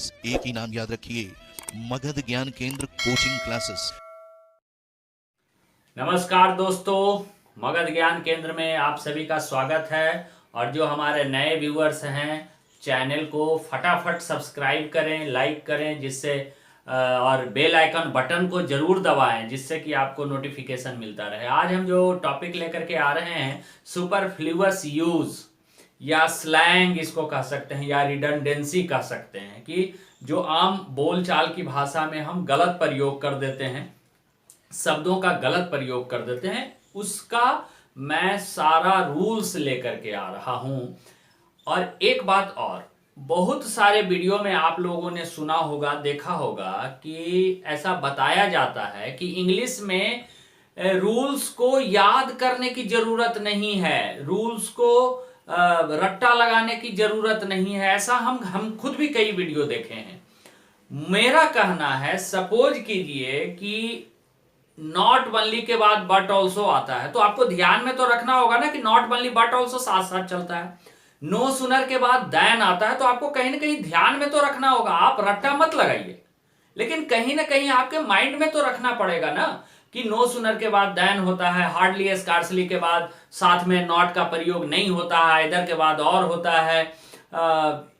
बस एक ही नाम याद रखिए, मगध ज्ञान केंद्र कोचिंग क्लासेस। नमस्कार दोस्तों, मगध ज्ञान केंद्र में आप सभी का स्वागत है। और जो हमारे नए व्यूअर्स हैं, चैनल को फटाफट सब्सक्राइब करें, लाइक करें, जिससे और बेल आइकन बटन को जरूर दबाएं, जिससे कि आपको नोटिफिकेशन मिलता रहे। आज हम जो टॉपिक लेकर के आ रहे हैं, सुपरफ्लूअस यूज या स्लैंग इसको कह सकते हैं, या रिडंडेंसी कह सकते हैं, कि जो आम बोलचाल की भाषा में हम गलत प्रयोग कर देते हैं, शब्दों का गलत प्रयोग कर देते हैं, उसका मैं सारा रूल्स लेकर के आ रहा हूं। और एक बात और, बहुत सारे वीडियो में आप लोगों ने सुना होगा, देखा होगा कि ऐसा बताया जाता है कि इंग्लिश में रूल्स को याद करने की जरूरत नहीं है, रूल्स को रट्टा लगाने की जरूरत नहीं है। ऐसा हम खुद भी कई वीडियो देखे हैं। मेरा कहना है, सपोज कीजिए कि नॉट ओनली के बाद बट ऑल्सो आता है, तो आपको ध्यान में तो रखना होगा ना कि नॉट ओनली बट ऑल्सो साथ साथ चलता है। नो सुनर के बाद देन आता है, तो आपको कहीं ना कहीं ध्यान में तो रखना होगा। आप रट्टा मत लगाइए, लेकिन कहीं ना कहीं आपके माइंड में तो रखना पड़ेगा ना कि नो सुनर के बाद देन होता है, हार्डली स्कार्सली के बाद साथ में नॉट का प्रयोग नहीं होता है, इधर के बाद और होता है,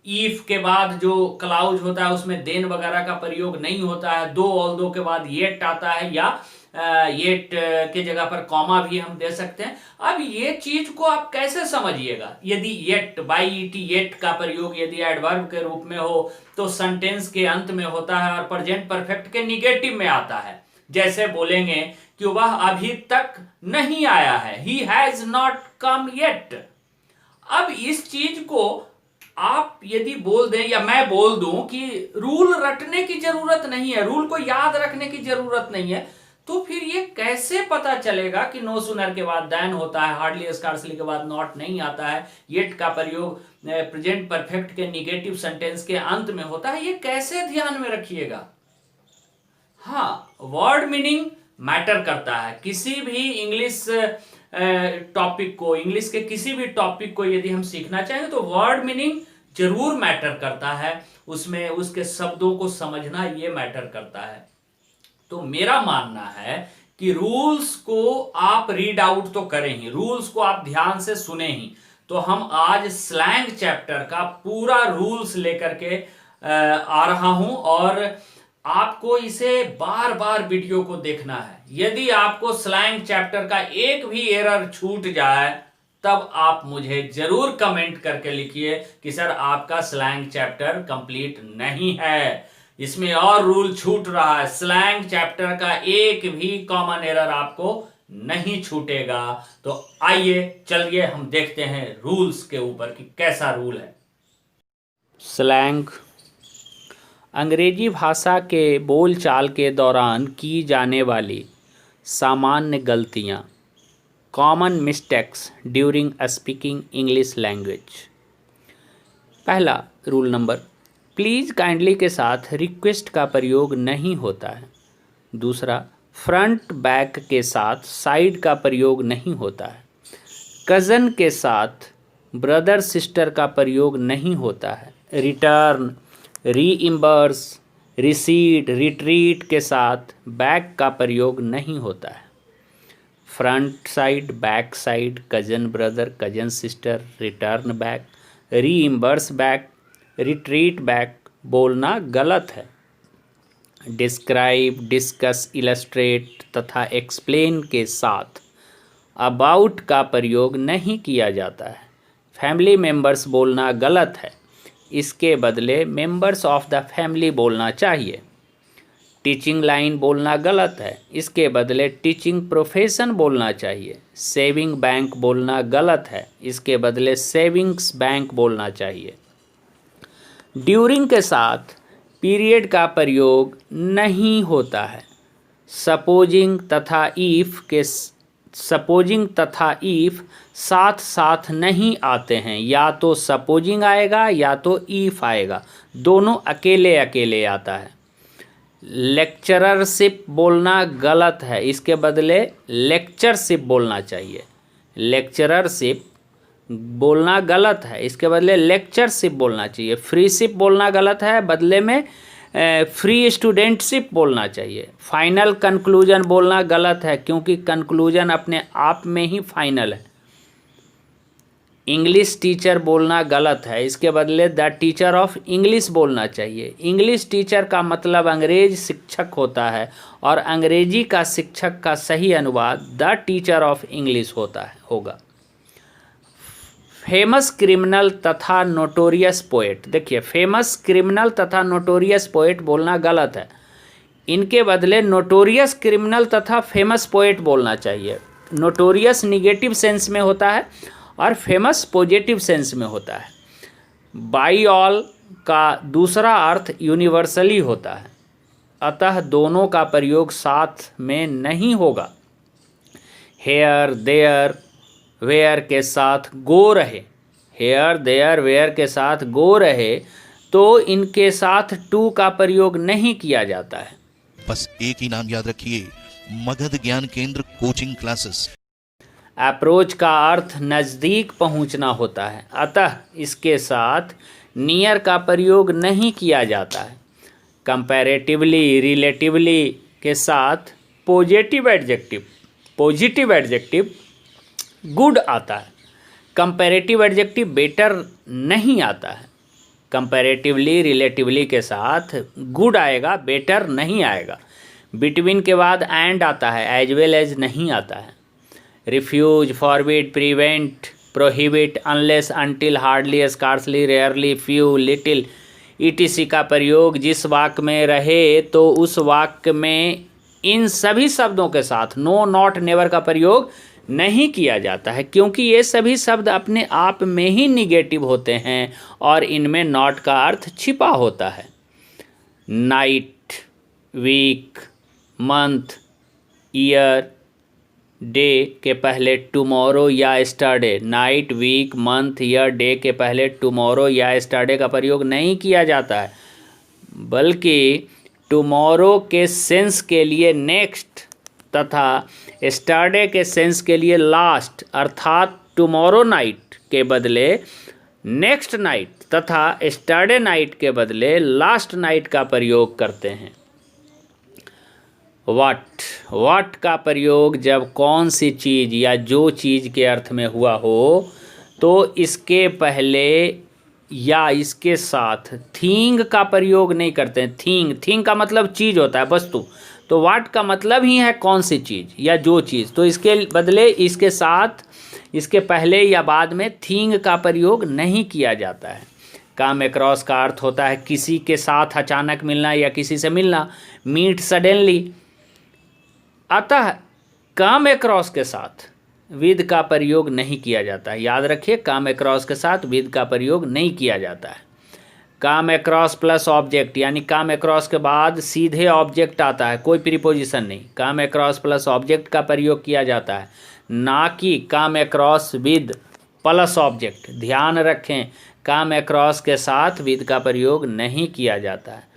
ईफ के बाद जो क्लाउज होता है उसमें देन वगैरह का प्रयोग नहीं होता है, दो ऑल दो के बाद येट आता है, या येट के जगह पर कॉमा भी हम दे सकते हैं। अब ये चीज को आप कैसे समझिएगा? यदि येट बाई ईटी येट का प्रयोग यदि एडवर्ब के रूप में हो तो सेंटेंस के अंत में होता है और प्रेजेंट परफेक्ट के निगेटिव में आता है। जैसे बोलेंगे कि वह अभी तक नहीं आया है, he has not come yet. अब इस चीज को आप यदि बोल दें या मैं बोल दूं कि रूल रटने की जरूरत नहीं है, रूल को याद रखने की जरूरत नहीं है, तो फिर ये कैसे पता चलेगा कि नो सुनर के बाद देन होता है, हार्डली स्कार्सली के बाद नॉट नहीं आता है, येट का प्रयोग प्रेजेंट परफेक्ट के निगेटिव सेंटेंस के अंत में होता है? ये कैसे ध्यान में रखिएगा। हाँ, वर्ड मीनिंग मैटर करता है। किसी भी इंग्लिश टॉपिक को, इंग्लिश के किसी भी टॉपिक को यदि हम सीखना चाहें तो वर्ड मीनिंग जरूर मैटर करता है, उसमें उसके शब्दों को समझना ये मैटर करता है। तो मेरा मानना है कि रूल्स को आप रीड आउट तो करें ही, रूल्स को आप ध्यान से सुने ही। तो हम आज स्लैंग चैप्टर का पूरा रूल्स लेकर के आ रहा हूं, और आपको इसे बार बार वीडियो को देखना है। यदि आपको स्लैंग चैप्टर का एक भी एरर छूट जाए, तब आप मुझे जरूर कमेंट करके लिखिए कि सर आपका स्लैंग चैप्टर कंप्लीट नहीं है, इसमें और रूल छूट रहा है। स्लैंग चैप्टर का एक भी कॉमन एरर आपको नहीं छूटेगा। तो आइए चलिए हम देखते हैं रूल्स के ऊपर कि कैसा रूल है। स्लैंग अंग्रेजी भाषा के बोलचाल के दौरान की जाने वाली सामान्य गलतियाँ, common mistakes during speaking English language. पहला रूल नंबर, प्लीज़ काइंडली के साथ रिक्वेस्ट का प्रयोग नहीं होता है। दूसरा, फ्रंट बैक के साथ साइड का प्रयोग नहीं होता है। कज़न के साथ ब्रदर सिस्टर का प्रयोग नहीं होता है। रिटर्न, रीइम्बर्स, रिसीट, रिट्रीट के साथ बैक का प्रयोग नहीं होता है। Front side, back side, cousin brother, cousin sister, return back, reimburse back, retreat back बोलना गलत है। डिस्क्राइब, डिस्कस, इलस्ट्रेट तथा एक्सप्लेन के साथ अबाउट का प्रयोग नहीं किया जाता है। फैमिली मेंबर्स बोलना गलत है, इसके बदले मेंबर्स ऑफ द फैमिली बोलना चाहिए। टीचिंग लाइन बोलना गलत है, इसके बदले टीचिंग प्रोफेशन बोलना चाहिए। सेविंग बैंक बोलना गलत है, इसके बदले सेविंग्स बैंक बोलना चाहिए। ड्यूरिंग के साथ पीरियड का प्रयोग नहीं होता है। सपोजिंग तथा ईफ साथ साथ नहीं आते हैं, या तो सपोजिंग आएगा या तो ईफ आएगा, दोनों अकेले अकेले आता है। लेक्चररशिप बोलना गलत है, इसके बदले लेक्चरशिप बोलना चाहिए। लेक्चररशिप बोलना गलत है, इसके बदले लेक्चरशिप बोलना चाहिए। फ्रीशिप बोलना गलत है, बदले में फ्री स्टूडेंटशिप बोलना चाहिए। फाइनल कंक्लूजन बोलना गलत है, क्योंकि कंक्लूजन अपने आप में ही फाइनल है। इंग्लिश टीचर बोलना गलत है, इसके बदले द टीचर ऑफ इंग्लिश बोलना चाहिए। इंग्लिश टीचर का मतलब अंग्रेज शिक्षक होता है, और अंग्रेजी का शिक्षक का सही अनुवाद द टीचर ऑफ इंग्लिश होगा। फेमस क्रिमिनल तथा नोटोरियस पोएट, देखिए फेमस क्रिमिनल तथा नोटोरियस पोएट बोलना गलत है, इनके बदले नोटोरियस क्रिमिनल तथा फेमस पोएट बोलना चाहिए। नोटोरियस निगेटिव सेंस में होता है और फेमस पॉजिटिव सेंस में होता है। बाई ऑल का दूसरा अर्थ यूनिवर्सली होता है, अतः दोनों का प्रयोग साथ में नहीं होगा। हेयर देयर वेयर के साथ गो रहे, हेयर देयर वेयर के साथ गो रहे, तो इनके साथ टू का प्रयोग नहीं किया जाता है। बस एक ही नाम याद रखिए, मगध ज्ञान केंद्र कोचिंग क्लासेस। अप्रोच का अर्थ नज़दीक पहुंचना होता है, अतः इसके साथ नियर का प्रयोग नहीं किया जाता है। कंपैरेटिवली रिलेटिवली के साथ पॉजिटिव एडजेक्टिव गुड आता है, कंपैरेटिव एडजेक्टिव बेटर नहीं आता है। कंपैरेटिवली रिलेटिवली के साथ गुड आएगा, बेटर नहीं आएगा। बिटवीन के बाद एंड आता है, एज वेल एज नहीं आता है। Refuse, forbid, prevent, prohibit, unless, until, hardly, scarcely, rarely, few, little etc का प्रयोग जिस वाक्य में रहे तो उस वाक्य में इन सभी शब्दों के साथ नो, नॉट, नेवर का प्रयोग नहीं किया जाता है, क्योंकि ये सभी शब्द अपने आप में ही निगेटिव होते हैं और इनमें नॉट का अर्थ छिपा होता है। Night, week, month, year, day के पहले टुमारो या yesterday, night, week, month, year, day के पहले टुमारो या एस्टरडे का प्रयोग नहीं किया जाता है, बल्कि टुमारो के सेंस के लिए नेक्स्ट तथा एस्टरडे के सेंस के लिए लास्ट, अर्थात टुमारो नाइट के बदले नेक्स्ट नाइट तथा एस्टरडे नाइट के बदले लास्ट नाइट का प्रयोग करते हैं। वाट का प्रयोग जब कौन सी चीज़ या जो चीज़ के अर्थ में हुआ हो तो इसके पहले या इसके साथ थिंग का प्रयोग नहीं करते हैं। थिंग का मतलब चीज़ होता है, वस्तु, तो वाट का मतलब ही है कौन सी चीज़ या जो चीज़, तो इसके बदले इसके साथ इसके पहले या बाद में थिंग का प्रयोग नहीं किया जाता है। कम अक्रॉस का अर्थ होता है किसी के साथ अचानक मिलना या किसी से मिलना, मीट सडनली, अतः कम अक्रॉस के साथ विद का प्रयोग नहीं किया जाता है। याद रखिए, कम अक्रॉस के साथ विद का प्रयोग नहीं किया जाता है। कम अक्रॉस प्लस ऑब्जेक्ट, यानी कम अक्रॉस के बाद सीधे ऑब्जेक्ट आता है, कोई प्रीपोजिशन नहीं। कम अक्रॉस प्लस ऑब्जेक्ट का प्रयोग किया जाता है, ना कि come across with plus object. ध्यान रखें, कम अक्रॉस के साथ विद का प्रयोग नहीं किया जाता है।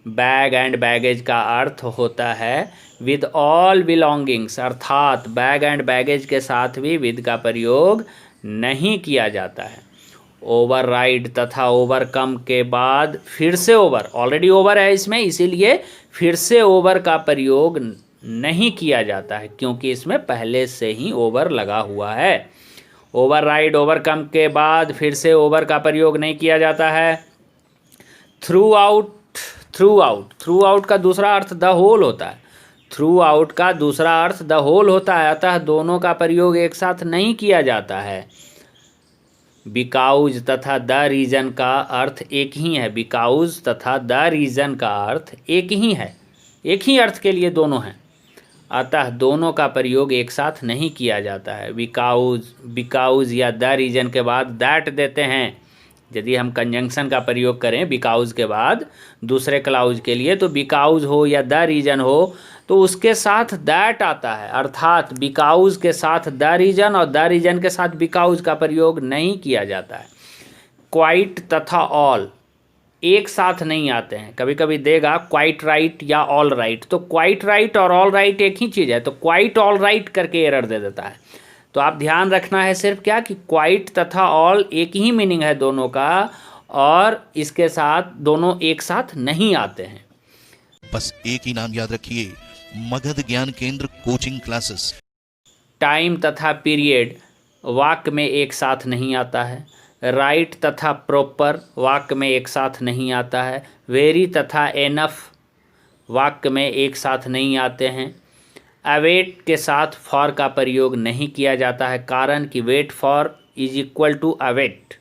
बैग एंड बैगेज का अर्थ होता है विद ऑल बिलोंगिंग्स, अर्थात बैग एंड बैगेज के साथ भी विद का प्रयोग नहीं किया जाता है। ओवरराइड तथा ओवरकम के बाद फिर से ओवर, ऑलरेडी ओवर है इसमें, इसीलिए फिर से ओवर का प्रयोग नहीं किया जाता है, क्योंकि इसमें पहले से ही ओवर लगा हुआ है। ओवरराइड ओवरकम के बाद फिर से ओवर का प्रयोग नहीं किया जाता है। थ्रू आउट का दूसरा अर्थ द होल होता है। थ्रू आउट का दूसरा अर्थ द होल होता है, अतः दोनों का प्रयोग एक साथ नहीं किया जाता है। बिकाउज तथा द रीजन का अर्थ एक ही है। बिकाउज तथा द रीजन का अर्थ एक ही है, एक ही अर्थ के लिए दोनों हैं, अतः दोनों का प्रयोग एक साथ नहीं किया जाता है। बिकाउज या द रीजन के बाद दैट देते हैं। यदि हम कंजंक्शन का प्रयोग करें बिकाउज के बाद दूसरे क्लाउज के लिए, तो बिकाउज हो या द रीजन हो तो उसके साथ दैट आता है, अर्थात बिकाउज के साथ द रीजन और द रीजन के साथ बिकाउज का प्रयोग नहीं किया जाता है। क्वाइट तथा ऑल एक साथ नहीं आते हैं, कभी कभी देगा क्वाइट राइट या ऑल राइट, तो क्वाइट राइट और ऑल राइट एक ही चीज़ है, तो क्वाइट ऑल राइट करके एरर दे देता है। तो आप ध्यान रखना है सिर्फ क्या कि क्वाइट तथा ऑल एक ही मीनिंग है दोनों का, और इसके साथ दोनों एक साथ नहीं आते हैं। बस एक ही नाम याद रखिए, मगध ज्ञान केंद्र कोचिंग क्लासेस। टाइम तथा पीरियड वाक्य में एक साथ नहीं आता है। राइट तथा प्रॉपर वाक्य में एक साथ नहीं आता है। वेरी तथा एनफ वाक्य में एक साथ नहीं आते हैं। अवेट के साथ फॉर का प्रयोग नहीं किया जाता है, कारण कि wait for is equal to await.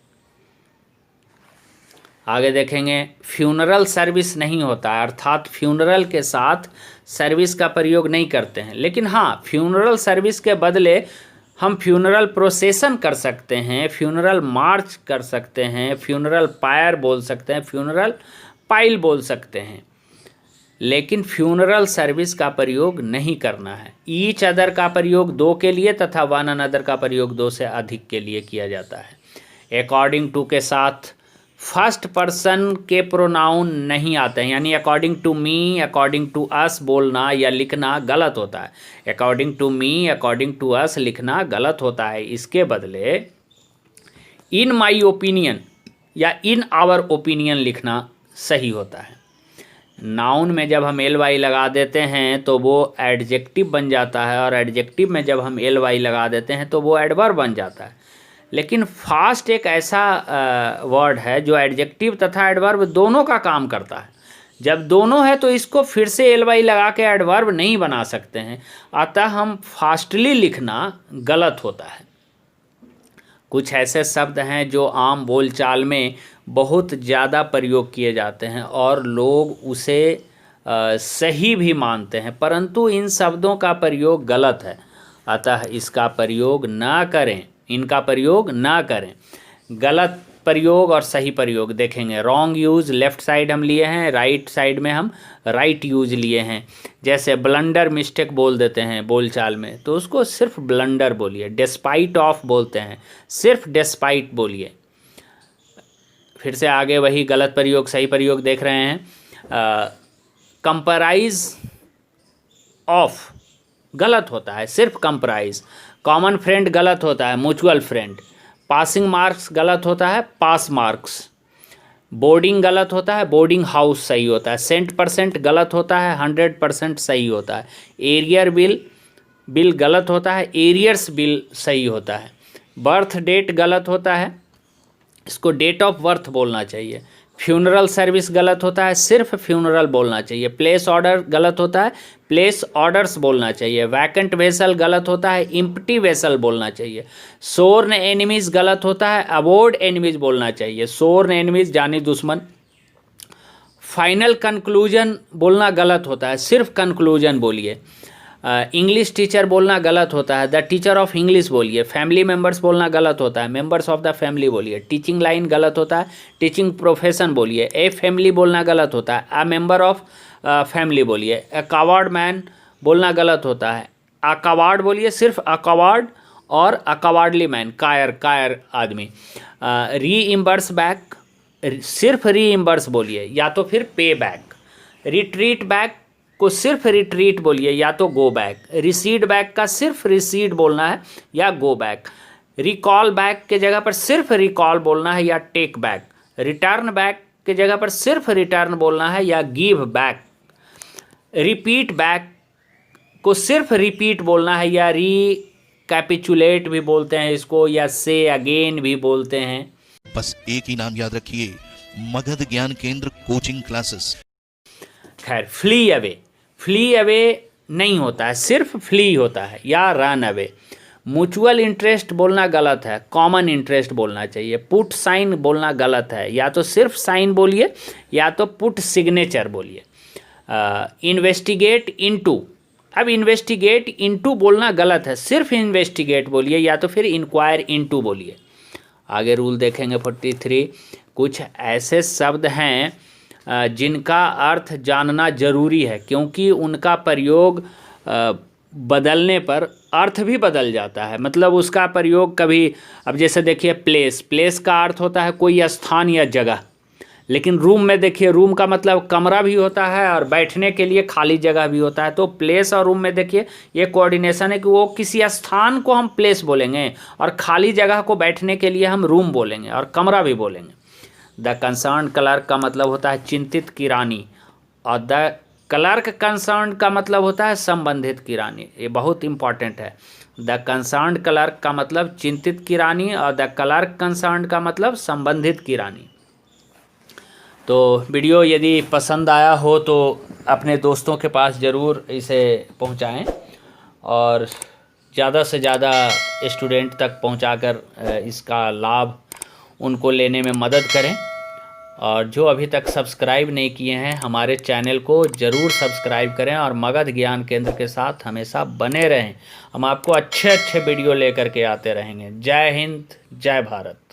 आगे देखेंगे, फ्यूनरल सर्विस नहीं होता है, अर्थात फ्यूनरल के साथ सर्विस का प्रयोग नहीं करते हैं। लेकिन हाँ, फ्यूनरल सर्विस के बदले हम फ्यूनरल प्रोसेसन कर सकते हैं, फ्यूनरल मार्च कर सकते हैं, फ्यूनरल पायर बोल सकते हैं, फ्यूनरल पाइल बोल सकते हैं, लेकिन फ्यूनरल सर्विस का प्रयोग नहीं करना है। ईच अदर का प्रयोग दो के लिए तथा वन अनदर का प्रयोग दो से अधिक के लिए किया जाता है। अकॉर्डिंग टू के साथ फर्स्ट पर्सन के प्रोनाउन नहीं आते हैं, यानी according to me, according to us बोलना या लिखना गलत होता है। According to me, according to us लिखना गलत होता है। इसके बदले इन माई ओपिनियन या इन आवर ओपिनियन लिखना सही होता है। नाउन में जब हम एल वाई लगा देते हैं तो वो एडजेक्टिव बन जाता है, और एडजेक्टिव में जब हम एल वाई लगा देते हैं तो वो एडवर्ब बन जाता है। लेकिन फास्ट एक ऐसा वर्ड है जो एडजेक्टिव तथा एडवर्ब दोनों का काम करता है। जब दोनों है तो इसको फिर से एल वाई लगा के एडवर्ब नहीं बना सकते हैं, अतः हम फास्टली लिखना गलत होता है। कुछ ऐसे शब्द हैं जो आम बोलचाल में बहुत ज़्यादा प्रयोग किए जाते हैं और लोग उसे सही भी मानते हैं, परंतु इन शब्दों का प्रयोग गलत है, अतः इसका प्रयोग ना करें, इनका प्रयोग ना करें। गलत प्रयोग और सही प्रयोग देखेंगे। रॉन्ग यूज़ लेफ़्ट साइड हम लिए हैं, राइट साइड में हम राइट यूज़ लिए हैं। जैसे ब्लंडर मिस्टेक बोल देते हैं बोलचाल में, तो उसको सिर्फ ब्लंडर बोलिए। डिस्पाइट ऑफ बोलते हैं, सिर्फ डिस्पाइट बोलिए। फिर से आगे वही गलत प्रयोग सही प्रयोग देख रहे हैं। कंपराइज ऑफ गलत होता है, सिर्फ कंपराइज। कॉमन फ्रेंड गलत होता है, म्यूचुअल फ्रेंड। पासिंग मार्क्स गलत होता है, पास मार्क्स। बोर्डिंग गलत होता है, बोर्डिंग हाउस सही होता है। सेंट% गलत होता है, 100% सही होता है। एरियर बिल गलत होता है, एरियर्स बिल सही होता है। बर्थ डेट गलत होता है, इसको डेट ऑफ बर्थ बोलना चाहिए। फ्यूनरल सर्विस गलत होता है, सिर्फ फ्यूनरल बोलना चाहिए। प्लेस ऑर्डर गलत होता है, प्लेस ऑर्डर्स बोलना चाहिए। वैकेंट वेसल गलत होता है, इम्प्टी वेसल बोलना चाहिए। सोर्न एनिमीज गलत होता है, अवॉइड एनिमीज बोलना चाहिए। सोर्न एनिमीज जानी दुश्मन। फाइनल कंक्लूजन बोलना गलत होता है, सिर्फ कंक्लूजन बोलिए। इंग्लिश टीचर बोलना गलत होता है, द टीचर ऑफ इंग्लिश बोलिए। फैमिली मेम्बर्स बोलना गलत होता है, मेम्बर्स ऑफ द फैमिली बोलिए। टीचिंग लाइन गलत होता है, टीचिंग प्रोफेशन बोलिए। ए फैमिली बोलना गलत होता है, अ मेंबर ऑफ फैमिली बोलिए। अ कवार्ड मैन बोलना गलत होता है, अ कवार्ड बोलिए, सिर्फ अ कवार्ड। और अ कवार्डली मैन कायर आदमी। री इम्बर्स बैक, सिर्फ री इम्बर्स बोलिए या तो फिर पे बैक। रिट्रीट बैक को सिर्फ रिट्रीट बोलिए या तो गो बैक। रिसीड बैक का सिर्फ रिसीड बोलना है या गो बैक। रिकॉल बैक के जगह पर सिर्फ रिकॉल बोलना है या टेक बैक। रिटर्न बैक के जगह पर सिर्फ रिटर्न बोलना है या गिव बैक। रिपीट बैक को सिर्फ रिपीट बोलना है या कैपिचुलेट भी बोलते हैं इसको, या से अगेन भी बोलते हैं। बस एक ही नाम याद रखिए, मगध ज्ञान केंद्र कोचिंग क्लासेस। खैर, फ्ली अवे नहीं होता है, सिर्फ फ्ली होता है या रन अवे। म्यूचुअल इंटरेस्ट बोलना गलत है, कॉमन इंटरेस्ट बोलना चाहिए। पुट साइन बोलना गलत है, या तो सिर्फ साइन बोलिए या तो पुट सिग्नेचर बोलिए। इन्वेस्टिगेट इनटू, अब इन्वेस्टिगेट इनटू बोलना गलत है, सिर्फ इन्वेस्टिगेट बोलिए या तो फिर इंक्वायर इनटू बोलिए। आगे रूल देखेंगे 43। कुछ ऐसे शब्द हैं जिनका अर्थ जानना जरूरी है, क्योंकि उनका प्रयोग बदलने पर अर्थ भी बदल जाता है। मतलब उसका प्रयोग कभी, अब जैसे देखिए प्लेस का अर्थ होता है कोई स्थान या जगह, लेकिन रूम में देखिए, रूम का मतलब कमरा भी होता है और बैठने के लिए खाली जगह भी होता है। तो प्लेस और रूम में देखिए ये कोऑर्डिनेशन है कि वो किसी स्थान को हम प्लेस बोलेंगे और खाली जगह को बैठने के लिए हम रूम बोलेंगे और कमरा भी बोलेंगे। द कंसर्न क्लर्क का मतलब होता है चिंतित किरानी, और द क्लर्क कंसर्न का मतलब होता है संबंधित किरानी। ये बहुत इंपॉर्टेंट है। द कंसर्न क्लर्क का मतलब चिंतित किरानी और द क्लर्क कंसर्न का मतलब संबंधित किरानी। तो वीडियो यदि पसंद आया हो तो अपने दोस्तों के पास ज़रूर इसे पहुंचाएं और ज़्यादा से ज़्यादा स्टूडेंट तक पहुंचाकर इसका लाभ उनको लेने में मदद करें। और जो अभी तक सब्सक्राइब नहीं किए हैं हमारे चैनल को ज़रूर सब्सक्राइब करें और मगध ज्ञान केंद्र के साथ हमेशा बने रहें। हम आपको अच्छे अच्छे वीडियो लेकर के आते रहेंगे। जय हिंद, जय भारत।